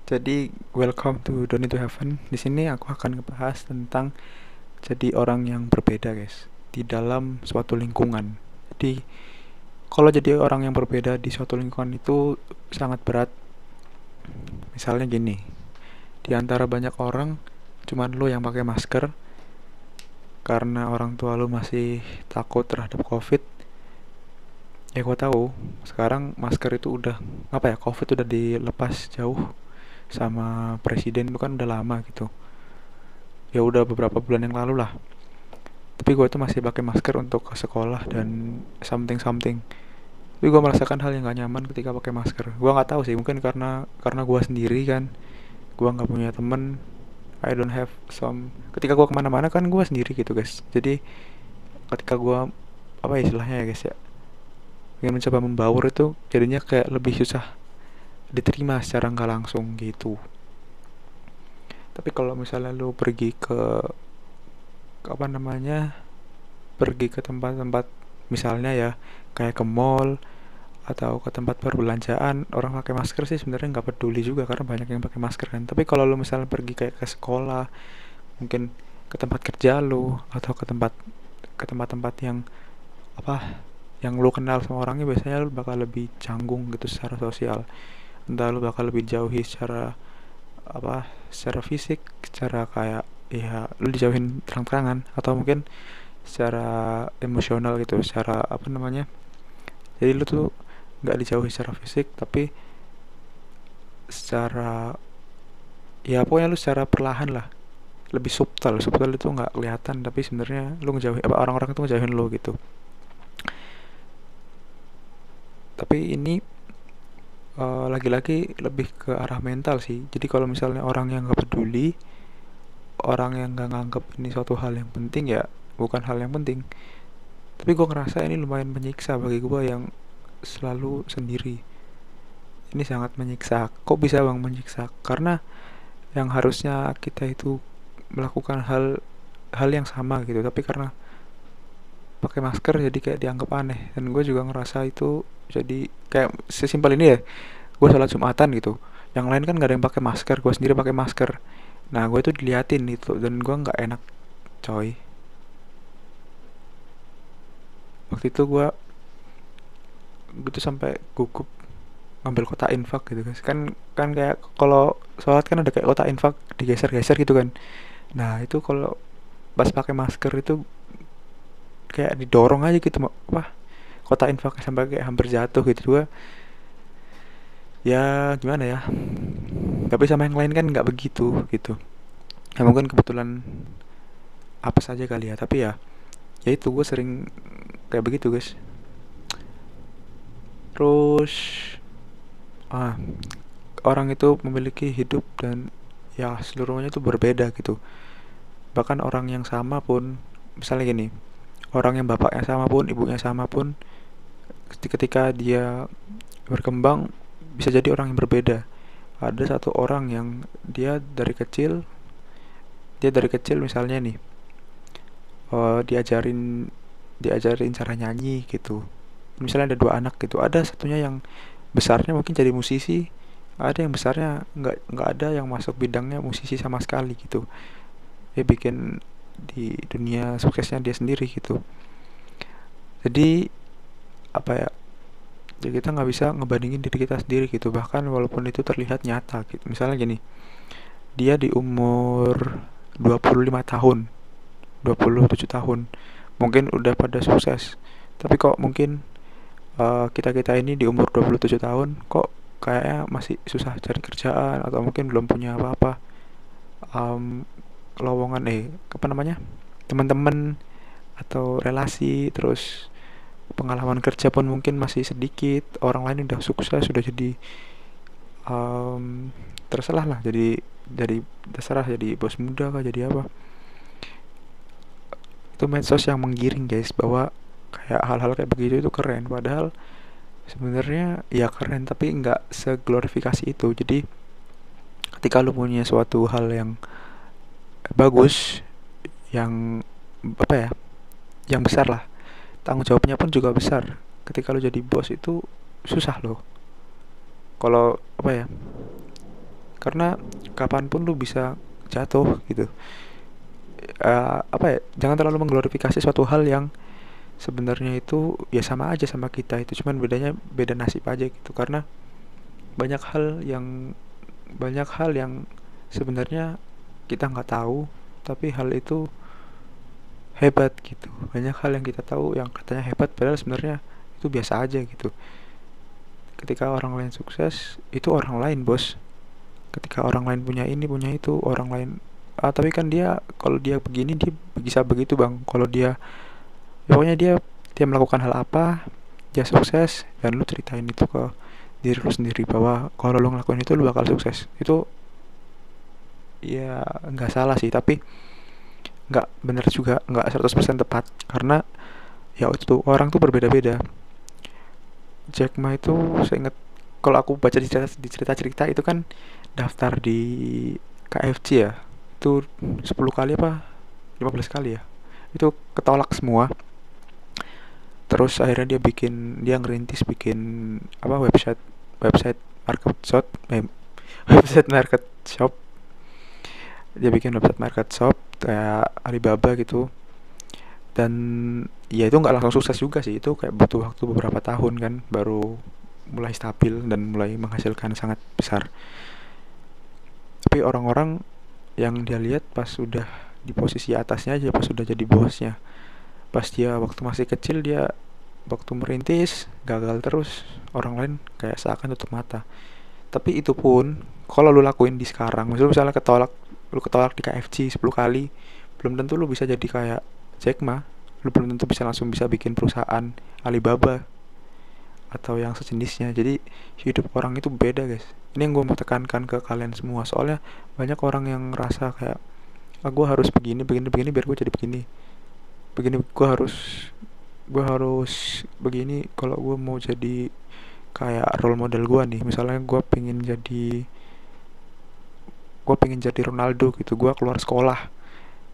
Jadi, welcome to Don't Need to Heaven. Di sini aku akan ngebahas tentang jadi orang yang berbeda, guys, di dalam suatu lingkungan. Jadi, kalau jadi orang yang berbeda di suatu lingkungan itu sangat berat. Misalnya gini, di antara banyak orang, cuman lo yang pakai masker karena orang tua lo masih takut terhadap COVID. Ya, gue tahu. Sekarang masker itu udah apa ya? COVID udah dilepas jauh sama presiden itu kan udah lama gitu. Ya udah beberapa bulan yang lalu lah, tapi gue tuh masih pakai masker untuk ke sekolah dan something something. Tapi gue merasakan hal yang gak nyaman ketika pakai masker. Gue nggak tahu sih, mungkin karena gue sendiri kan, gue nggak punya temen. I don't have some. Ketika gue kemana-mana kan gue sendiri gitu, guys. Jadi ketika gue apa ya istilahnya ya, guys, ya, ingin mencoba membaur itu jadinya kayak lebih susah diterima secara nggak langsung gitu. Tapi kalau misalnya lu pergi ke apa namanya, pergi ke tempat-tempat misalnya ya, kayak ke mall atau ke tempat perbelanjaan, orang pakai masker sih sebenarnya nggak peduli juga karena banyak yang pakai masker kan. Tapi kalau lu misalnya pergi kayak ke sekolah, mungkin ke tempat kerja lu atau ke tempat-tempat yang apa, yang lu kenal sama orangnya, biasanya lu bakal lebih canggung gitu secara sosial. Entah lu bakal lebih jauhi secara apa, secara fisik, secara kayak ya lu dijauhin terang-terangan, atau mungkin secara emosional gitu, secara apa namanya, jadi lu tuh nggak dijauhi secara fisik tapi secara, ya pokoknya lu secara perlahan lah, lebih subtle. Subtle itu nggak kelihatan tapi sebenarnya lu ngejauhi apa, orang-orang itu ngejauhin lu gitu. Tapi ini lagi-lagi lebih ke arah mental sih. Jadi kalau misalnya orang yang nggak peduli, orang yang nggak nganggep ini suatu hal yang penting, ya bukan hal yang penting. Tapi gue ngerasa ini lumayan menyiksa bagi gue yang selalu sendiri. Ini sangat menyiksa. Kok bisa bang menyiksa? Karena yang harusnya kita itu melakukan hal hal yang sama gitu, tapi karena pakai masker jadi kayak dianggap aneh. Dan gue juga ngerasa itu jadi kayak sesimpel ini ya, gue sholat jumatan gitu, yang lain kan gak ada yang pakai masker, gue sendiri pakai masker. Nah gue itu diliatin itu dan gue nggak enak, coy. Waktu itu gue gitu sampai gugup ngambil kotak infak gitu, guys. Kan kayak kalau sholat kan ada kayak kotak infak digeser-geser gitu kan. Nah itu kalau pas pakai masker itu kayak didorong aja gitu, apa, kotak infaknya sampai kayak hampir jatuh gitu. Gua ya gimana ya, tapi sama yang lain kan nggak begitu gitu. Ya mungkin kebetulan apa saja kali ya, tapi ya itu gue sering kayak begitu, guys. Terus ah orang itu memiliki hidup dan ya seluruhnya itu berbeda gitu. Bahkan orang yang sama pun, misalnya gini, orang yang bapaknya sama pun, ibunya sama pun, ketika dia berkembang bisa jadi orang yang berbeda. Ada satu orang yang dia dari kecil misalnya nih, diajarin diajarin cara nyanyi gitu. Misalnya ada dua anak gitu, ada satunya yang besarnya mungkin jadi musisi, ada yang besarnya nggak ada yang masuk bidangnya musisi sama sekali gitu. Dia bikin di dunia suksesnya dia sendiri gitu. Jadi apa ya, jadi kita nggak bisa ngebandingin diri kita sendiri gitu, bahkan walaupun itu terlihat nyata gitu. Misalnya gini, dia di umur 25 tahun, 27 tahun mungkin udah pada sukses, tapi kok mungkin kita-kita ini di umur 27 tahun kok kayaknya masih susah cari kerjaan, atau mungkin belum punya apa-apa, um, lowongan apa namanya, teman-teman atau relasi, terus pengalaman kerja pun mungkin masih sedikit. Orang lain udah sukses, sudah jadi terserah lah, jadi terserah jadi bos muda kah, jadi apa. Itu medsos yang menggiring, guys, bahwa kayak hal-hal kayak begitu itu keren, padahal sebenarnya ya keren tapi nggak seglorifikasi itu. Jadi ketika lu punya suatu hal yang bagus, yang apa ya, yang besar lah, tanggung jawabnya pun juga besar. Ketika lu jadi bos itu susah loh. Kalau apa ya, karena kapanpun lu bisa jatuh gitu. Apa ya, jangan terlalu mengglorifikasi suatu hal yang sebenarnya itu ya sama aja sama kita, itu cuman bedanya beda nasib aja gitu. Karena banyak hal yang banyak hal yang sebenarnya kita nggak tahu, tapi hal itu hebat gitu. Banyak hal yang kita tahu yang katanya hebat padahal sebenarnya itu biasa aja gitu. Ketika orang lain sukses, itu orang lain, bos. Ketika orang lain punya ini punya itu, orang lain tapi kan dia kalau dia begini dia bisa begitu, bang. Kalau dia, pokoknya dia melakukan hal apa, dia sukses, dan lu ceritain itu ke diri lu sendiri bahwa kalau lu ngelakuin itu lu bakal sukses. Itu ya nggak salah sih, tapi nggak bener juga, nggak 100% tepat. Karena ya itu orang tuh berbeda-beda. Jack Ma itu, saya ingat kalau aku baca di cerita-cerita itu kan daftar di KFC ya, itu 10 kali apa 15 kali ya, itu ketolak semua. Terus akhirnya dia ngerintis bikin apa, website website market shop, website market shop. Dia bikin website market shop kayak Alibaba gitu. Dan ya itu nggak langsung sukses juga sih, itu kayak butuh waktu beberapa tahun kan baru mulai stabil dan mulai menghasilkan sangat besar. Tapi orang-orang yang dia lihat pas sudah di posisi atasnya aja, pas sudah jadi bosnya, pas dia waktu masih kecil, dia waktu merintis gagal terus, orang lain kayak seakan tutup mata. Tapi itu pun kalau lu lakuin di sekarang, misalnya lu ketolak di KFC 10 kali, belum tentu lu bisa jadi kayak Jack Ma. Lu belum tentu bisa langsung bisa bikin perusahaan Alibaba atau yang sejenisnya. Jadi hidup orang itu beda, guys. Ini yang gue mau tekankan ke kalian semua. Soalnya banyak orang yang ngerasa kayak, gue harus begini begini begini biar gue jadi begini. Begini gue harus begini kalau gue mau jadi kayak role model gue nih. Misalnya gue pengen jadi Ronaldo gitu.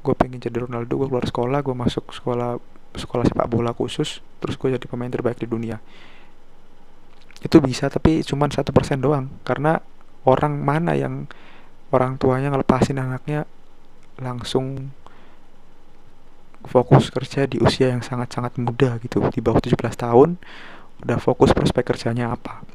Gue pengen jadi Ronaldo, gue keluar sekolah, gue masuk sekolah sepak bola khusus, terus gue jadi pemain terbaik di dunia. Itu bisa, tapi cuma 1% doang. Karena orang tuanya ngelepasin anaknya langsung fokus kerja di usia yang sangat-sangat muda gitu, di bawah 17 tahun udah fokus prospek kerjanya apa.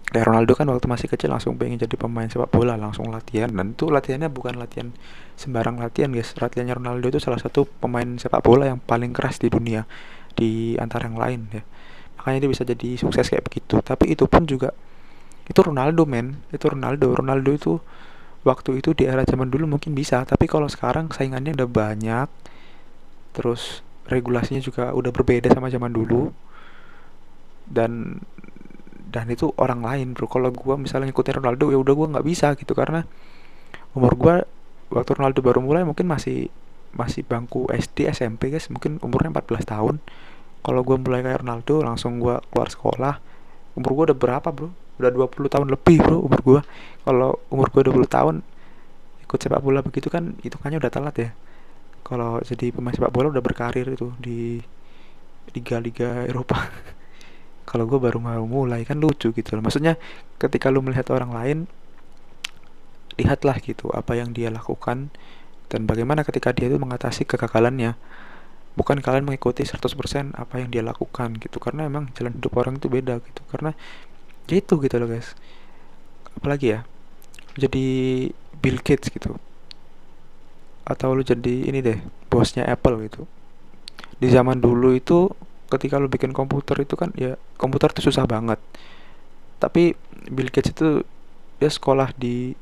Kayak Ronaldo kan waktu masih kecil langsung pengen jadi pemain sepak bola, langsung latihan. Dan itu latihannya bukan latihan sembarang latihan, guys. Latihannya Ronaldo itu salah satu pemain sepak bola yang paling keras di dunia, di antara yang lain ya. Makanya dia bisa jadi sukses kayak begitu. Tapi itu pun juga, itu Ronaldo, men. Itu Ronaldo itu waktu itu di era zaman dulu mungkin bisa, tapi kalau sekarang saingannya udah banyak. Terus regulasinya juga udah berbeda sama zaman dulu. Dan itu orang lain, bro. Kalau gue misalnya ngikutin Ronaldo, ya udah gue nggak bisa gitu, karena umur gue waktu Ronaldo baru mulai mungkin masih bangku SD SMP, guys. Mungkin umurnya 14 tahun. Kalau gue mulai kayak Ronaldo langsung gue keluar sekolah, umur gue udah berapa, bro? Udah 20 tahun lebih, bro, umur gue. Kalau umur gue 20 tahun ikut sepak bola begitu kan hitungannya udah telat ya. Kalau jadi pemain sepak bola udah berkarir itu di liga-liga Eropa. Kalau gue baru mau mulai, kan lucu gitu loh. Maksudnya ketika lu melihat orang lain, lihatlah gitu apa yang dia lakukan dan bagaimana ketika dia itu mengatasi kegagalannya. Bukan kalian mengikuti 100% apa yang dia lakukan gitu, karena emang jalan hidup orang itu beda gitu. Karena ya itu gitu loh, guys. Apalagi ya, jadi Bill Gates gitu, atau lu jadi ini deh, bosnya Apple gitu. Di zaman dulu itu ketika lu bikin komputer itu kan ya, komputer itu susah banget. Tapi Bill Gates itu dia sekolah di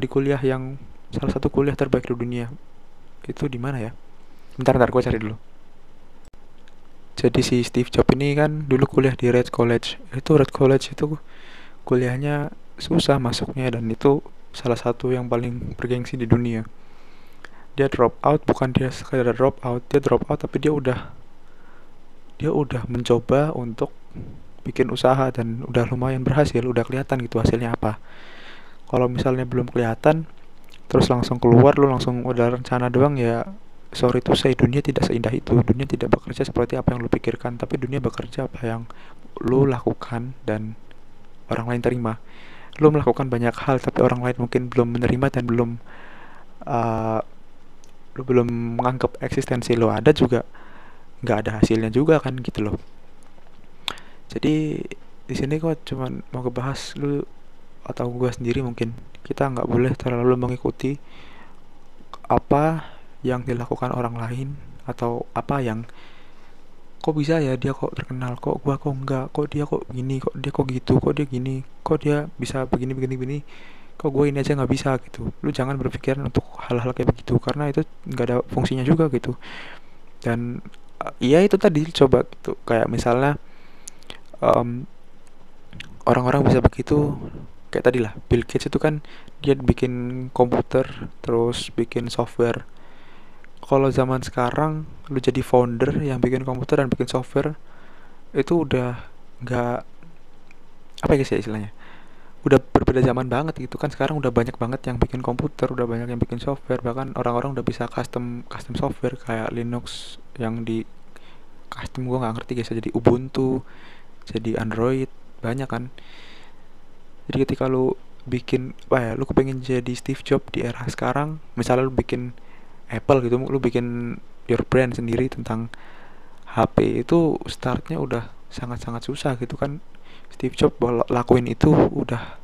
kuliah yang salah satu kuliah terbaik di dunia. Itu di mana ya? Bentar gue cari dulu. Jadi si Steve Jobs ini kan dulu kuliah di Red College. Red College itu kuliahnya susah masuknya, dan itu salah satu yang paling bergengsi di dunia. Dia drop out, bukan dia sekadar drop out, dia drop out tapi dia udah mencoba untuk bikin usaha dan udah lumayan berhasil, udah kelihatan gitu hasilnya apa. Kalau misalnya belum kelihatan terus langsung keluar, lu langsung udah rencana doang, ya sorry to say, dunia tidak seindah itu. Dunia tidak bekerja seperti apa yang lu pikirkan, tapi dunia bekerja apa yang lu lakukan dan orang lain terima. lu melakukan banyak hal tapi orang lain mungkin belum menerima dan uh, lu belum menganggap eksistensi lu ada juga, nggak ada hasilnya juga kan gitu loh. Jadi di sini gua cuman mau ngebahas lu atau gua sendiri, mungkin kita nggak boleh terlalu mengikuti apa yang dilakukan orang lain, atau apa yang kok bisa ya dia kok terkenal, kok gua kok enggak, kok dia kok gini, kok dia kok gitu, kok dia gini, kok dia bisa begini begini begini, kok gue ini aja nggak bisa gitu. Lu jangan berpikiran untuk hal-hal kayak begitu karena itu nggak ada fungsinya juga gitu. Dan iya itu tadi coba gitu, kayak misalnya em, orang-orang bisa begitu kayak tadi lah Bill Gates itu kan dia bikin komputer terus bikin software. Kalau zaman sekarang lu jadi founder yang bikin komputer dan bikin software, itu udah nggak, apa ya guys ya istilahnya, udah berbeda zaman banget gitu kan. Sekarang udah banyak banget yang bikin komputer, udah banyak yang bikin software, bahkan orang-orang udah bisa custom custom software kayak Linux yang di custom, gue nggak ngerti guys ya, jadi Ubuntu, jadi Android, banyak kan. Jadi ketika lu bikin apa ya, lu kepengen jadi Steve Jobs di era sekarang, misalnya lu bikin Apple gitu, lu bikin your brand sendiri tentang HP, itu startnya udah sangat-sangat susah gitu kan. Steve Jobs lakuin itu udah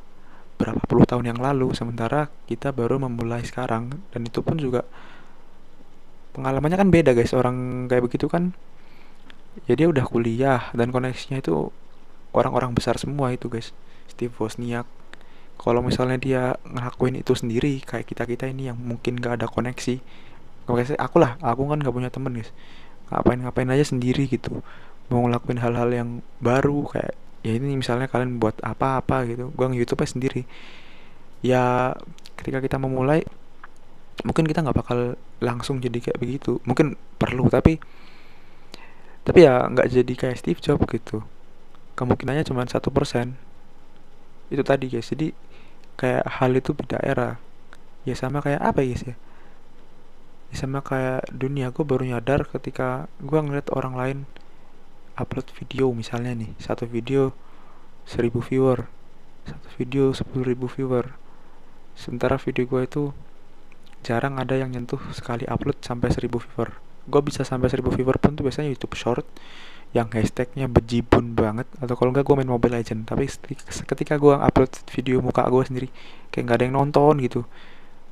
berapa puluh tahun yang lalu, sementara kita baru memulai sekarang. Dan itu pun juga pengalamannya kan beda guys, orang kayak begitu kan. Jadi udah kuliah dan koneksinya itu orang-orang besar semua itu guys. Steve Wozniak, kalau misalnya dia ngelakuin itu sendiri, kayak kita-kita ini yang mungkin gak ada koneksi, kayak aku kan gak punya temen guys, ngapain aja sendiri gitu, mau ngelakuin hal-hal yang baru kayak ya ini misalnya kalian buat apa-apa gitu, gua nge-YouTube aja sendiri. Ya ketika kita memulai mungkin kita nggak bakal langsung jadi kayak begitu, mungkin perlu, tapi ya nggak jadi kayak Steve Jobs gitu, kemungkinannya cuma 1%. Itu tadi guys, jadi kayak hal itu beda era. Ya sama kayak apa ya guys ya, ya sama kayak dunia. Gue baru nyadar ketika gue ngeliat orang lain upload video, misalnya nih satu video 1.000 viewer, satu video 10.000 viewer, sementara video gue itu jarang ada yang nyentuh sekali upload sampai 1.000 viewer. Gue bisa sampai 1.000 viewer pun tuh biasanya YouTube Short yang hashtagnya bejibun banget, atau kalau enggak gue main Mobile Legend. Tapi ketika gue upload video muka gue sendiri, kayak nggak ada yang nonton gitu.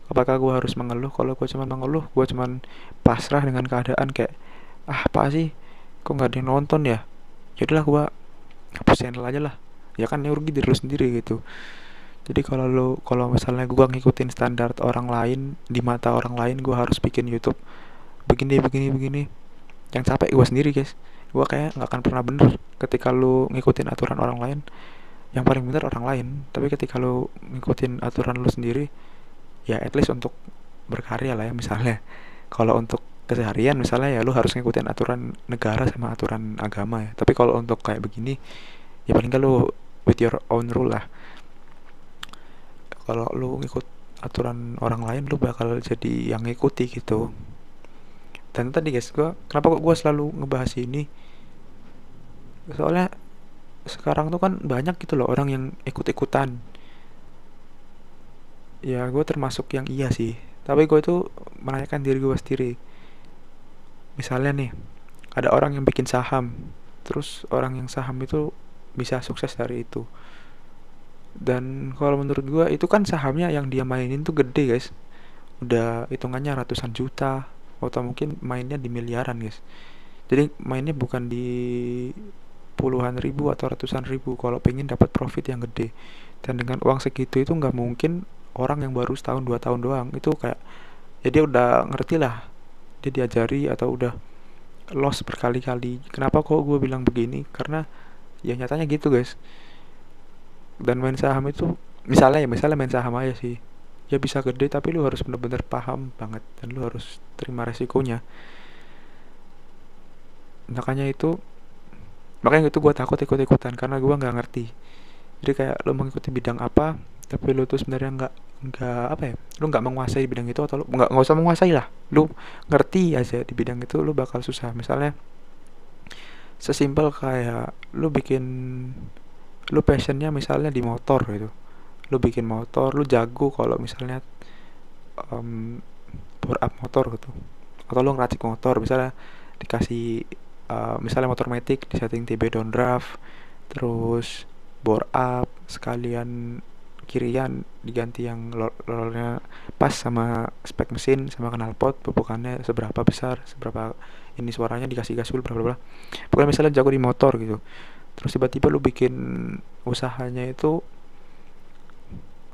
Apakah gue harus mengeluh? Kalau gue cuman mengeluh, gue cuman pasrah dengan keadaan kayak, ah apa sih, kok nggak ada yang nonton ya, yaudahlah gue hapus channel aja lah. Ya kan, ya rugi diri lu sendiri gitu. Jadi kalau misalnya gue ngikutin standar orang lain, di mata orang lain gue harus bikin YouTube begini begini begini, yang capek gue sendiri guys. Gue kayak nggak akan pernah bener. Ketika lu ngikutin aturan orang lain, yang paling bener orang lain. Tapi ketika lu ngikutin aturan lu sendiri, ya at least untuk berkarya lah ya. Misalnya kalau untuk keseharian misalnya, ya lu harus ngikutin aturan negara sama aturan agama ya. Tapi kalau untuk kayak begini, ya paling gak lu with your own rule lah. Kalau lu ngikut aturan orang lain, lu bakal jadi yang ngikuti gitu. Dan tadi guys, kenapa kok gue selalu ngebahas ini, soalnya sekarang tuh kan banyak gitu loh orang yang ikut-ikutan. Ya gue termasuk yang iya sih, tapi gue itu menanyakan diri gue sendiri. Misalnya nih, ada orang yang bikin saham, terus orang yang saham itu bisa sukses dari itu. Dan kalau menurut gue itu kan sahamnya yang dia mainin tuh gede guys, udah hitungannya ratusan juta, atau mungkin mainnya di miliaran guys. Jadi mainnya bukan di puluhan ribu atau ratusan ribu kalau pengen dapat profit yang gede. Dan dengan uang segitu itu nggak mungkin orang yang baru setahun 2 tahun doang itu kayak, ya dia udah ngerti lah, dia diajari atau udah loss berkali-kali. Kenapa kok gue bilang begini, karena ya nyatanya gitu guys. Dan main saham itu misalnya main saham aja sih, ya bisa gede, tapi lu harus bener-bener paham banget dan lu harus terima resikonya. Makanya itu gue takut ikut-ikutan karena gue nggak ngerti. Jadi kayak lu mengikuti bidang apa, tapi lu tuh sebenarnya nggak apa ya, lu nggak menguasai bidang itu, atau lu nggak usah menguasai lah, lu ngerti aja di bidang itu, lu bakal susah. Misalnya sesimpel kayak lu passionnya misalnya di motor gitu, lu bikin motor, lu jago kalau misalnya um, power up motor gitu, atau lu ngeracik motor misalnya dikasih misalnya motor matic di setting TB down draft, terus bore up sekalian kirian diganti yang rollnya pas sama spek mesin sama knalpot pupukannya seberapa besar, seberapa ini suaranya, dikasih gasul bla bla bla. Pokoknya misalnya jago di motor gitu, terus tiba-tiba lu bikin usahanya itu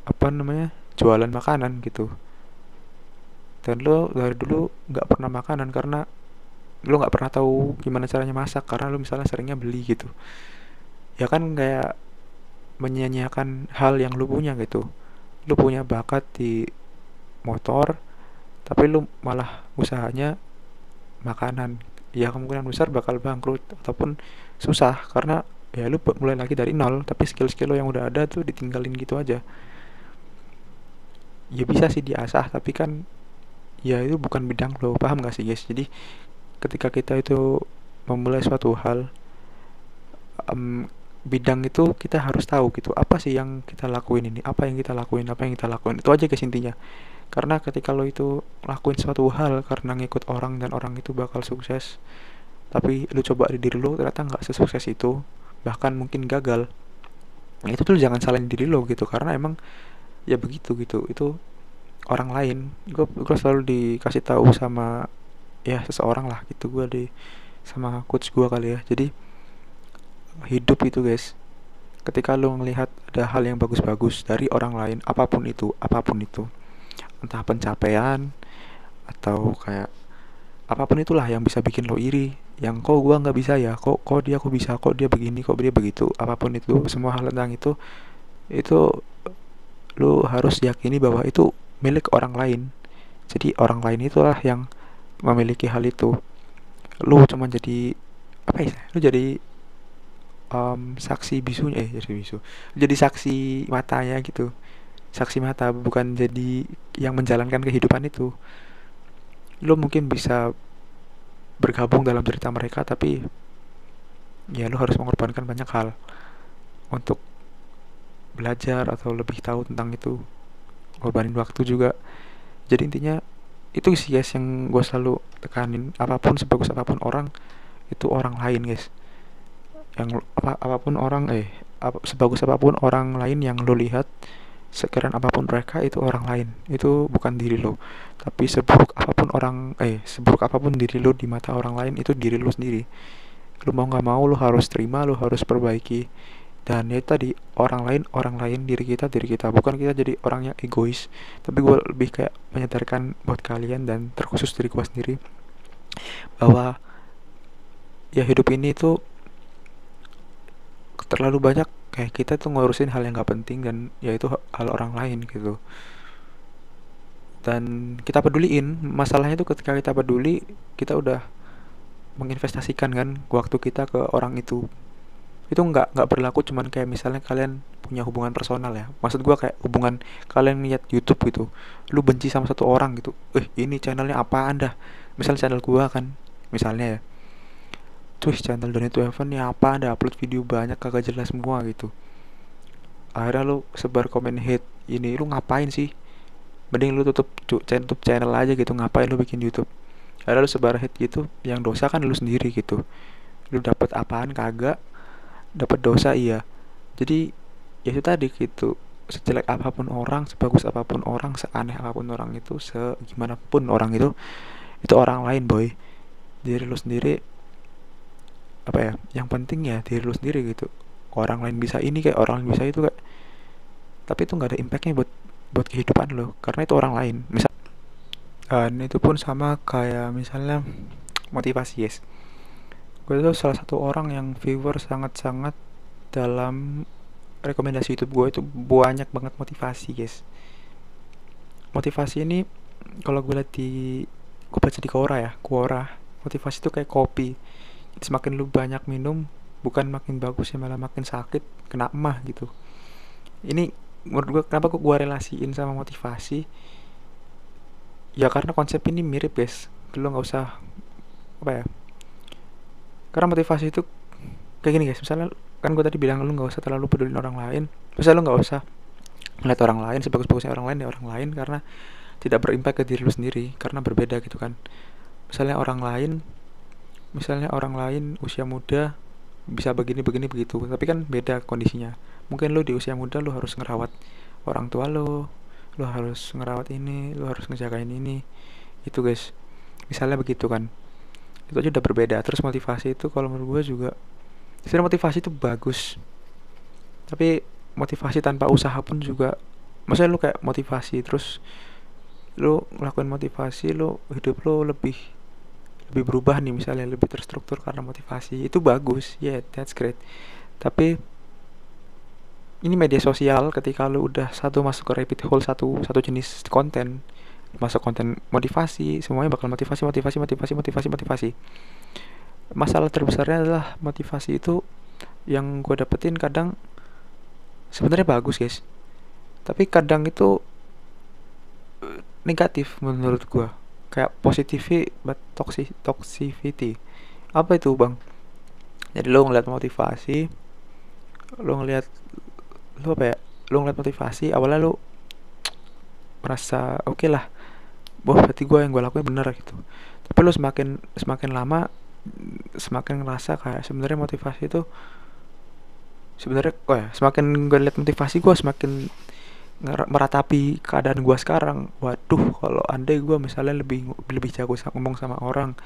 apa namanya, jualan makanan gitu, dan lo dari dulu nggak pernah makanan karena lo nggak pernah tahu gimana caranya masak karena lo misalnya seringnya beli gitu, ya kan kayak menyia-nyiakan hal yang lo punya gitu. Lo punya bakat di motor tapi lo malah usahanya makanan, ya kemungkinan besar bakal bangkrut ataupun susah karena ya lu mulai lagi dari nol tapi skill-skill lo yang udah ada tuh ditinggalin gitu aja. Ya bisa sih diasah tapi kan ya itu bukan bidang lo, paham gak sih guys? Jadi ketika kita itu memulai suatu hal, bidang itu kita harus tahu gitu apa sih yang kita lakuin ini, apa yang kita lakuin, apa yang kita lakuin, itu aja guys intinya. Karena ketika lo itu lakuin suatu hal karena ngikut orang dan orang itu bakal sukses, tapi lu coba di diri lo ternyata nggak sesukses itu, bahkan mungkin gagal, ya itu tuh jangan salahin diri lo gitu karena emang ya begitu gitu, itu orang lain. Gue selalu dikasih tahu sama ya seseorang lah gitu, gue di sama coach gue kali ya. Jadi hidup itu guys, ketika lo ngelihat ada hal yang bagus-bagus dari orang lain, apapun itu entah pencapaian atau kayak apapun itulah yang bisa bikin lo iri, yang kok gua nggak bisa ya, kok dia kok bisa, kok dia begini, kok dia begitu, apapun itu semua hal tentang itu lo harus yakini bahwa itu milik orang lain. Jadi orang lain itulah yang memiliki hal itu. Lu cuma jadi apa ya, lu jadi saksi bisunya, jadi bisu, jadi saksi matanya gitu, saksi mata, bukan jadi yang menjalankan kehidupan itu. Lu mungkin bisa bergabung dalam cerita mereka tapi ya lu harus mengorbankan banyak hal untuk belajar atau lebih tahu tentang itu, korbanin waktu juga. Jadi intinya itu sih guys yang gue selalu tekanin, apapun sebagus apapun orang itu orang lain guys, yang apapun orang sebagus apapun orang lain yang lo lihat, sekeren apapun mereka, itu orang lain, itu bukan diri lo. Tapi seburuk apapun diri lo di mata orang lain, itu diri lo sendiri. Lo mau nggak mau lo harus terima, lo harus perbaiki. Dan ya tadi, orang lain diri kita, bukan kita jadi orang yang egois. Tapi gue lebih kayak menyadarkan buat kalian dan terkhusus diri gue sendiri bahwa ya hidup ini tuh terlalu banyak kayak kita tuh ngurusin hal yang gak penting, dan yaitu hal orang lain gitu. Dan kita peduliin masalahnya tuh, ketika kita peduli kita udah menginvestasikan kan waktu kita ke orang itu. Itu nggak berlaku cuman kayak misalnya kalian punya hubungan personal ya, maksud gua kayak hubungan kalian lihat YouTube gitu, lu benci sama satu orang gitu, ini channelnya apaan dah, misal channel gua kan misalnya ya, cuy channel Donny to Heaven ya apa, ada upload video banyak kagak jelas semua gitu. Akhirnya lu sebar komen hate, ini lu ngapain sih, mending lu tutup channel aja gitu, ngapain lu bikin YouTube. Akhirnya lu sebar hate gitu, yang dosa kan lu sendiri gitu. Lu dapat apaan kagak, dapat dosa iya. Jadi ya itu tadi gitu, sejelek apapun orang, sebagus apapun orang, seaneh apapun orang itu, segimana pun orang itu orang lain boy. Diri lu sendiri apa ya, yang penting ya diri lu sendiri gitu. Orang lain bisa ini kayak orang lain bisa itu kayak, tapi itu nggak ada impactnya buat buat kehidupan lo karena itu orang lain misal. Dan itu pun sama kayak misalnya motivasi yes, gue tuh salah satu orang yang viewer sangat-sangat dalam rekomendasi YouTube gue itu banyak banget motivasi guys. Motivasi ini kalau gue lihat gue baca di Quora, motivasi itu kayak kopi. Jadi semakin lu banyak minum, bukan makin bagus ya, malah makin sakit, kena emah gitu. Ini menurut gue kenapa gue relasiin sama motivasi, ya karena konsep ini mirip guys. Lu nggak usah apa ya, karena motivasi itu kayak gini guys, misalnya kan gue tadi bilang lu nggak usah terlalu pedulin orang lain, misalnya lu nggak usah ngeliat orang lain sebagus-bagusnya orang lain ya orang lain, karena tidak berimpact ke diri lu sendiri karena berbeda gitu kan. Misalnya orang lain, misalnya orang lain usia muda bisa begini begini begitu, tapi kan beda kondisinya. Mungkin lu di usia muda lu harus ngerawat orang tua lu harus ngerawat ini, lu harus ngejagain ini, itu guys. Misalnya begitu kan, itu aja udah berbeda. Terus motivasi itu kalau menurut gue juga, sebenarnya motivasi itu bagus, tapi motivasi tanpa usaha pun juga, maksudnya lu kayak motivasi terus lu ngelakuin motivasi, lu hidup lu lebih lebih berubah nih, misalnya lebih terstruktur karena motivasi, itu bagus ya, yeah, that's great. Tapi ini media sosial, ketika lu udah satu masuk ke rabbit hole satu satu jenis konten, masuk konten motivasi, semuanya bakal motivasi motivasi motivasi motivasi motivasi. Masalah terbesarnya adalah motivasi itu yang gue dapetin kadang sebenarnya bagus guys, tapi kadang itu negatif menurut gue, kayak positivity but toxicity. Apa itu bang? Jadi lo ngeliat motivasi, lo ngeliat, lo apa ya, lo ngeliat motivasi awalnya lo merasa oke okay lah, wah berarti gue yang gue lakuin bener gitu. Tapi lo semakin semakin lama semakin ngerasa kayak sebenarnya motivasi itu sebenarnya, oh ya, semakin gue liat motivasi gue semakin meratapi keadaan gue sekarang. Waduh, kalau andai gue misalnya lebih lebih jago ngomong sama orang,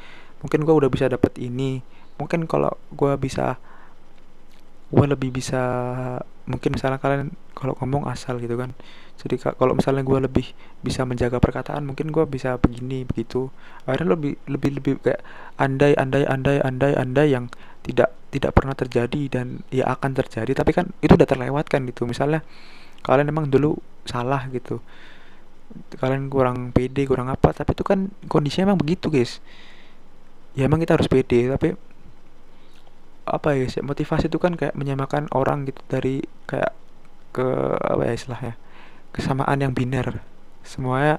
mungkin gue udah bisa dapet ini. Mungkin kalau gue lebih bisa, mungkin misalnya kalian kalau ngomong asal gitu kan, jadi kalau misalnya gue lebih bisa menjaga perkataan, mungkin gue bisa begini begitu. Akhirnya lebih lebih lebih kayak andai yang tidak pernah terjadi dan ya akan terjadi, tapi kan itu udah terlewatkan gitu. Misalnya kalian emang dulu salah gitu, kalian kurang pede kurang apa, tapi itu kan kondisinya emang begitu guys. Ya emang kita harus pede, tapi apa ya, motivasi itu kan kayak menyamakan orang gitu, dari kayak ke apa ya istilahnya, kesamaan yang biner, semuanya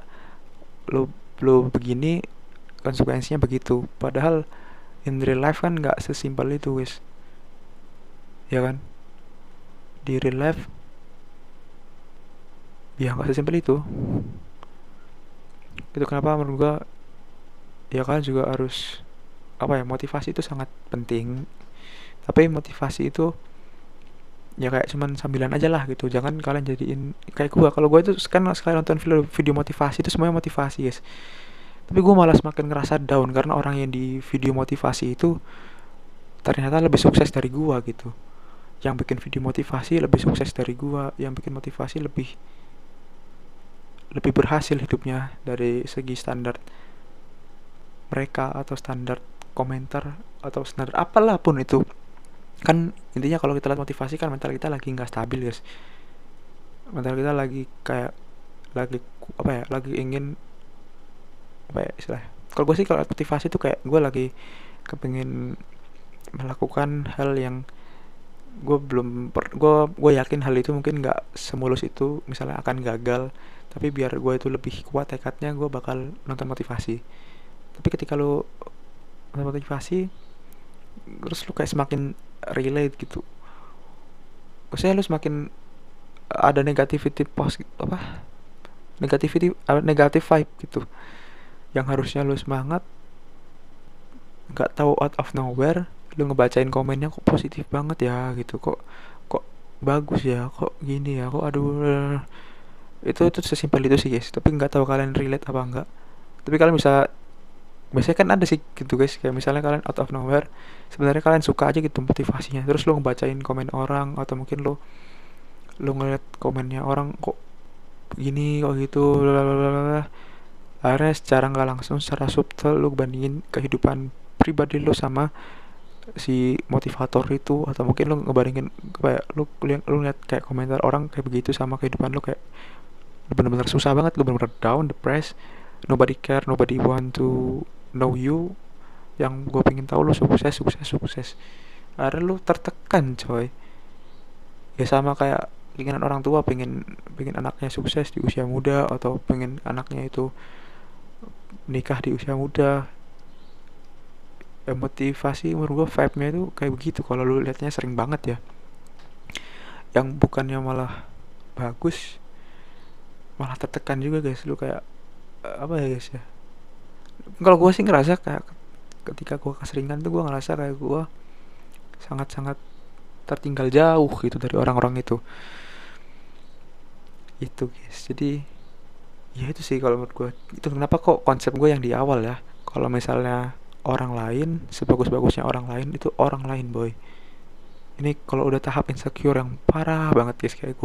lo lo begini konsekuensinya begitu. Padahal in real life kan nggak sesimpel itu guys, ya kan. Di real life ya nggak sesimpel itu. Itu kenapa menurut gua ya kalian juga harus apa ya, motivasi itu sangat penting, tapi motivasi itu ya kayak cuman sambilan aja lah gitu. Jangan kalian jadiin kayak gua. Kalau gua itu kan sekali nonton video motivasi itu semuanya motivasi guys, tapi gua malah semakin ngerasa down karena orang yang di video motivasi itu ternyata lebih sukses dari gua gitu. Yang bikin video motivasi lebih sukses dari gua, yang bikin motivasi lebih lebih berhasil hidupnya dari segi standar mereka, atau standar komentar, atau standar apalah pun itu. Kan intinya kalau kita lihat motivasi kan mental kita lagi nggak stabil guys, mental kita lagi kayak lagi apa ya, lagi ingin apa ya istilahnya. Kalau gue sih kalau motivasi itu kayak gue lagi kepengin melakukan hal yang gue yakin hal itu mungkin nggak semulus itu, misalnya akan gagal, tapi biar gue itu lebih kuat tekadnya, gue bakal nonton motivasi. Tapi ketika lu nonton motivasi terus lu kayak semakin relate gitu, maksudnya lu semakin ada negativity apa, negatif vibe gitu, yang harusnya lu semangat, nggak tahu out of nowhere lu ngebacain komennya kok positif banget ya gitu, kok kok bagus ya, kok gini ya, kok aduh. Itu sesimpel itu sih guys, tapi nggak tahu kalian relate apa enggak. Tapi kalian bisa, biasanya kan ada sih gitu guys, kayak misalnya kalian out of nowhere sebenarnya kalian suka aja gitu motivasinya, terus lu ngebacain komen orang, atau mungkin lu ngeliat komennya orang kok gini kok gitu, lalalala. Akhirnya secara nggak langsung, secara subtle lu bandingin kehidupan pribadi lu sama si motivator itu, atau mungkin lu ngebandingin kayak lu lihat kayak komentar orang kayak begitu sama kehidupan lu, kayak lu bener-bener susah banget, lu bener-bener down, depressed, nobody care, nobody want to know you. Yang gue pengen tahu lu sukses sukses sukses, akhirnya lu tertekan coy. Ya sama kayak keinginan orang tua pengen pengen anaknya sukses di usia muda, atau pengen anaknya itu nikah di usia muda. Motivasi menurut gue vibe-nya itu kayak begitu kalau lu liatnya sering banget ya, yang bukannya malah bagus, malah tertekan juga guys. Lu kayak apa ya guys ya, kalau gue sih ngerasa kayak ketika gue keseringan tuh gue ngerasa kayak gue sangat-sangat tertinggal jauh gitu dari orang-orang itu guys. Jadi ya itu sih kalau menurut gue, itu kenapa kok konsep gue yang di awal ya, kalau misalnya orang lain sebagus-bagusnya orang lain itu orang lain boy. Ini kalau udah tahap insecure yang parah banget guys, kayak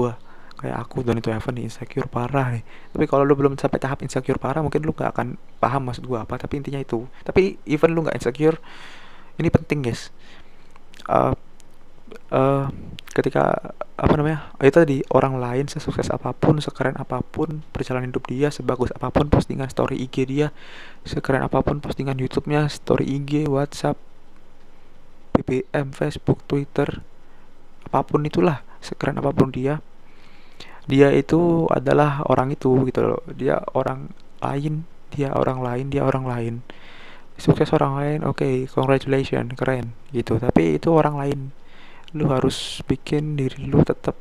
aku dan itu Evan nih insecure parah nih. Tapi kalau lu belum sampai tahap insecure parah mungkin lu gak akan paham maksud gue apa, tapi intinya itu. Tapi even lu gak insecure, ini penting guys. Eh, eh, ketika apa namanya, itu tadi, orang lain sesukses apapun, sekeren apapun perjalanan hidup dia, sebagus apapun postingan story IG dia, sekeren apapun postingan YouTube-nya, story IG, WhatsApp, BBM, Facebook, Twitter, apapun itulah, sekeren apapun dia itu adalah orang itu gitu loh. Dia orang lain, dia orang lain. Sukses orang lain, oke, congratulations, keren gitu. Tapi itu orang lain. Lu harus bikin diri lu tetap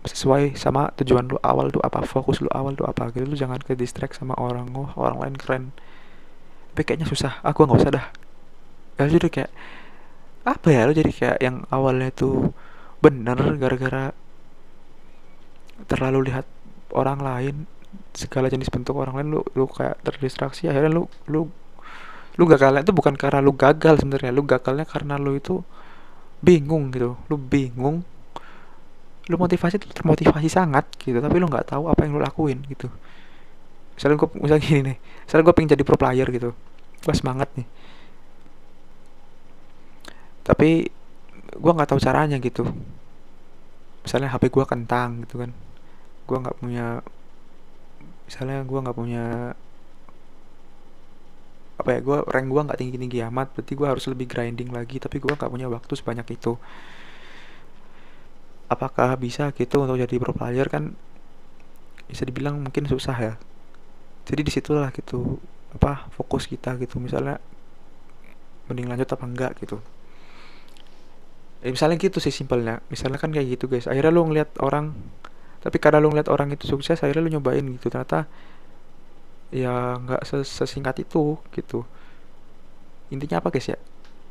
sesuai sama tujuan lu awal tuh apa, fokus lu awal tuh apa gitu. Lu jangan ke distract sama orang, oh orang lain keren tapi kayaknya susah, aku nggak usah dah. Lalu jadi kayak apa ya, lu jadi kayak yang awalnya tuh bener gara-gara terlalu lihat orang lain, segala jenis bentuk orang lain, lu kayak terdistraksi, akhirnya lu gagalnya itu bukan karena lu gagal sebenarnya, lu gagalnya karena lu itu bingung gitu. Lu bingung, lu motivasi tuh termotivasi sangat gitu, tapi lu nggak tahu apa yang lu lakuin gitu. Misalnya gini nih, misalnya gue pengen jadi pro player gitu, gue semangat nih, tapi gue nggak tahu caranya gitu. Misalnya HP gue kentang gitu kan, gue nggak punya, misalnya gue nggak punya apa ya, gue rank gue nggak tinggi tinggi amat, berarti gue harus lebih grinding lagi, tapi gue nggak punya waktu sebanyak itu. Apakah bisa gitu untuk jadi pro player? Kan bisa dibilang mungkin susah ya. Jadi disitulah gitu apa fokus kita gitu, misalnya mending lanjut apa enggak gitu. Misalnya gitu sih simpelnya, misalnya kan kayak gitu guys. Akhirnya lu ngeliat orang, tapi karena lu ngeliat orang itu sukses, akhirnya lu nyobain gitu, ternyata ya nggak sesingkat itu gitu. Intinya apa guys ya,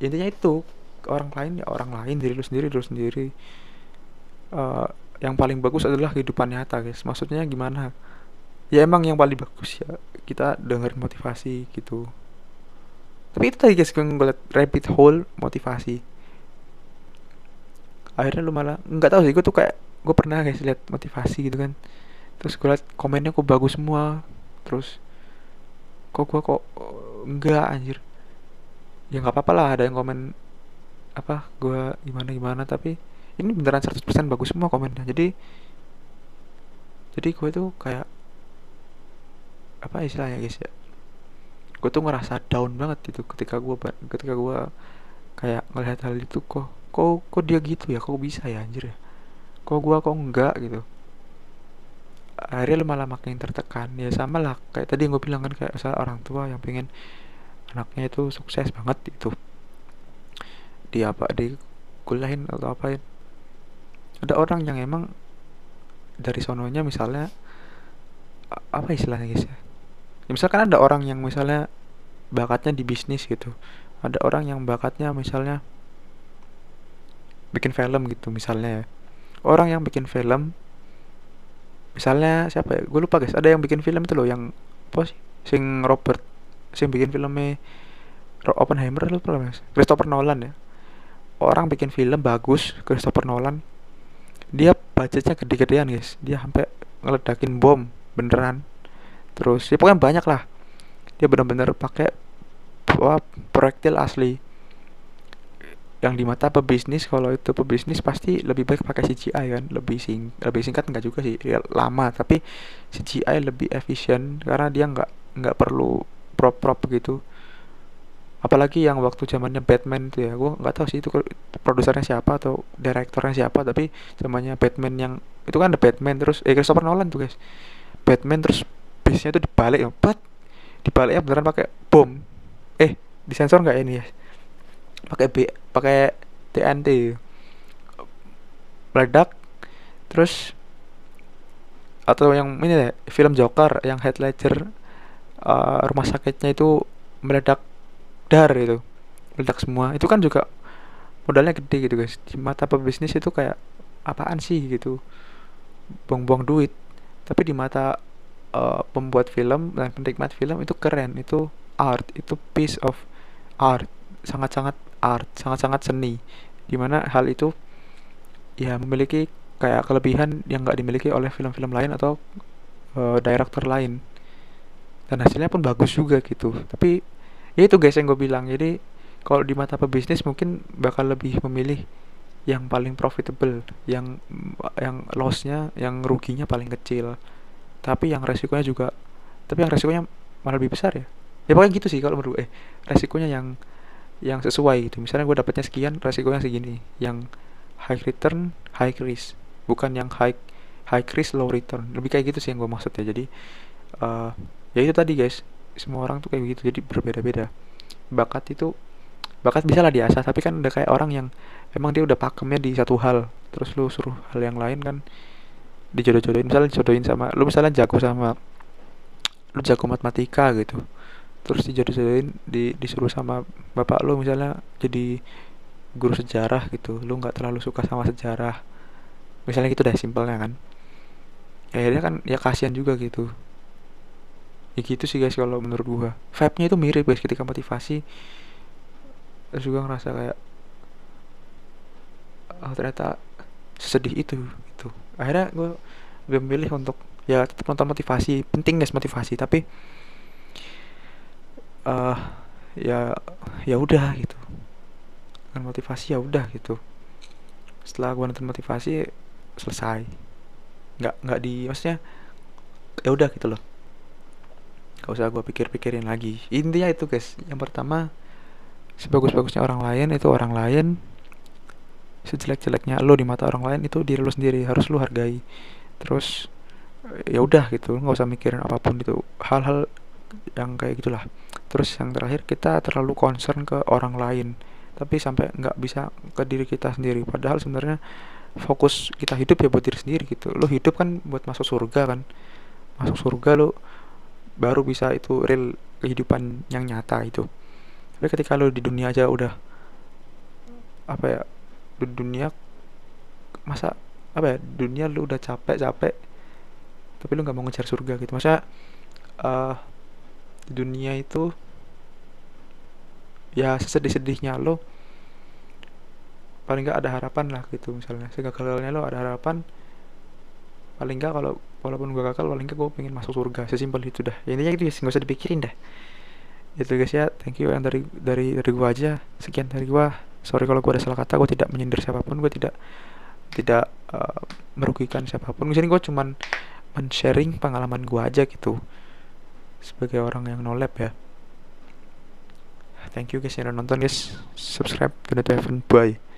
intinya itu, orang lain ya orang lain, diri lu sendiri. Eh, yang paling bagus adalah kehidupan nyata guys. Maksudnya gimana ya, emang yang paling bagus ya kita dengerin motivasi gitu. Tapi itu tadi guys, gue ngeliat rabbit hole motivasi, akhirnya lu malah nggak tahu sih. Gue tuh kayak, gue pernah guys lihat motivasi gitu kan, terus gue liat komennya kok bagus semua, terus kok enggak anjir. Ya nggak apa-apa lah ada yang komen apa gue gimana gimana, tapi ini beneran 100% bagus semua komennya. Jadi gue tuh kayak apa istilahnya guys ya, gue tuh ngerasa down banget gitu ketika gue kayak ngelihat hal itu. Kok dia gitu ya, kok bisa ya anjir ya, kok enggak gitu. Akhirnya lu malah makin tertekan. Ya sama lah kayak tadi yang gue bilang kan, kayak salah orang tua yang pengen anaknya itu sukses banget itu, di kuliahin atau apain. Ada orang yang emang dari sononya misalnya apa istilahnya guys ya, ya misalkan ada orang yang misalnya bakatnya di bisnis gitu, ada orang yang bakatnya misalnya bikin film gitu misalnya ya. Orang yang bikin film misalnya siapa ya, gue lupa guys, ada yang bikin film itu loh, yang apa sih, sing bikin filmnya Oppenheimer, lupa lah mas, Christopher Nolan ya. Orang bikin film bagus, Christopher Nolan, dia budgetnya gede-gedean guys, dia sampai ngeledakin bom beneran. Terus ya pokoknya banyak lah, dia benar-benar pakai proyektil asli. Yang di mata pebisnis, kalau itu pebisnis pasti lebih baik pakai CGI kan, lebih singkat enggak juga sih ya, lama, tapi CGI lebih efisien karena dia nggak perlu prop gitu. Apalagi yang waktu zamannya Batman itu ya, gue nggak tahu sih itu produsernya siapa atau direktornya siapa, tapi zamannya Batman yang itu kan ada Batman terus Christopher Nolan tuh guys, Batman terus base-nya tuh dibalik ya, dibaliknya beneran pakai bom. Disensor nggak ini ya, pakai TNT, meledak, terus atau yang ini deh, film Joker yang Heath Ledger, rumah sakitnya itu meledak, dar itu meledak semua, itu kan juga modalnya gede gitu guys. Di mata pebisnis itu kayak apaan sih gitu, buang-buang duit. Tapi di mata pembuat film dan penikmat film itu keren, itu art, itu piece of art, sangat-sangat art, sangat-sangat seni. Dimana hal itu ya memiliki kayak kelebihan yang nggak dimiliki oleh film-film lain atau director lain, dan hasilnya pun bagus juga gitu. Tapi ya itu guys yang gue bilang, jadi kalau di mata pebisnis mungkin bakal lebih memilih yang paling profitable, yang lossnya, yang ruginya paling kecil, tapi yang resikonya juga, tapi yang resikonya malah lebih besar ya. Ya pokoknya gitu sih kalau menurut resikonya yang sesuai gitu. Misalnya gue dapatnya sekian, resikonya segini. Yang high return, high risk, bukan yang high high risk low return. Lebih kayak gitu sih yang gue maksud ya. Jadi eh ya itu tadi guys, semua orang tuh kayak gitu, jadi berbeda-beda. Bakat itu, bakat bisa lah diasah, tapi kan udah kayak orang yang emang dia udah pakemnya di satu hal, terus lu suruh hal yang lain kan dijodoh-jodohin. Misalnya dijodohin sama lu, misalnya jago sama, lu jago matematika gitu, terus dijodoh-jodohin, disuruh sama bapak lu misalnya jadi guru sejarah gitu, lu nggak terlalu suka sama sejarah misalnya gitu deh, simpelnya kan. Ya akhirnya kan ya kasihan juga gitu. Ya gitu sih guys kalau menurut gua, vibe-nya itu mirip guys ketika motivasi. Terus juga ngerasa kayak oh, ternyata sesedih itu gitu. Akhirnya gue lebih memilih untuk ya tetap nonton motivasi, penting guys motivasi, tapi uh, ya ya udah gitu. Dengan motivasi ya udah gitu. Setelah gue nonton motivasi selesai, nggak di, maksudnya ya udah gitu loh, gak usah gue pikir-pikirin lagi. Intinya itu guys, yang pertama, sebagus-bagusnya orang lain itu orang lain, sejelek-jeleknya lo di mata orang lain itu diri lo sendiri, harus lo hargai. Terus ya udah gitu, nggak usah mikirin apapun itu, hal-hal yang kayak gitulah. Terus yang terakhir, kita terlalu concern ke orang lain tapi sampai nggak bisa ke diri kita sendiri, padahal sebenarnya fokus kita hidup ya buat diri sendiri gitu. Lo hidup kan buat masuk surga kan, masuk surga lo baru bisa itu real kehidupan yang nyata itu. Tapi ketika lo di dunia aja udah apa ya, di dunia, masa apa ya, dunia lu udah capek-capek tapi lu nggak mau ngejar surga gitu. Masa eh di dunia itu ya sesedih-sedihnya lo paling nggak ada harapan lah gitu. Misalnya segagal-gagalnya lo ada harapan, paling nggak kalau walaupun gue gagal, paling nggak gue pengen masuk surga. Sesimpel itu dah ya, intinya gitu guys, nggak usah dipikirin dah. Itu guys ya, thank you yang dari gue aja, sekian dari gue. Sorry kalau gue ada salah kata, gue tidak menyindir siapapun, gue tidak tidak merugikan siapapun. Di sini gue cuman men-sharing pengalaman gue aja gitu, sebagai orang yang no lab ya. Thank you guys yang udah nonton guys, subscribe to Heaven, bye.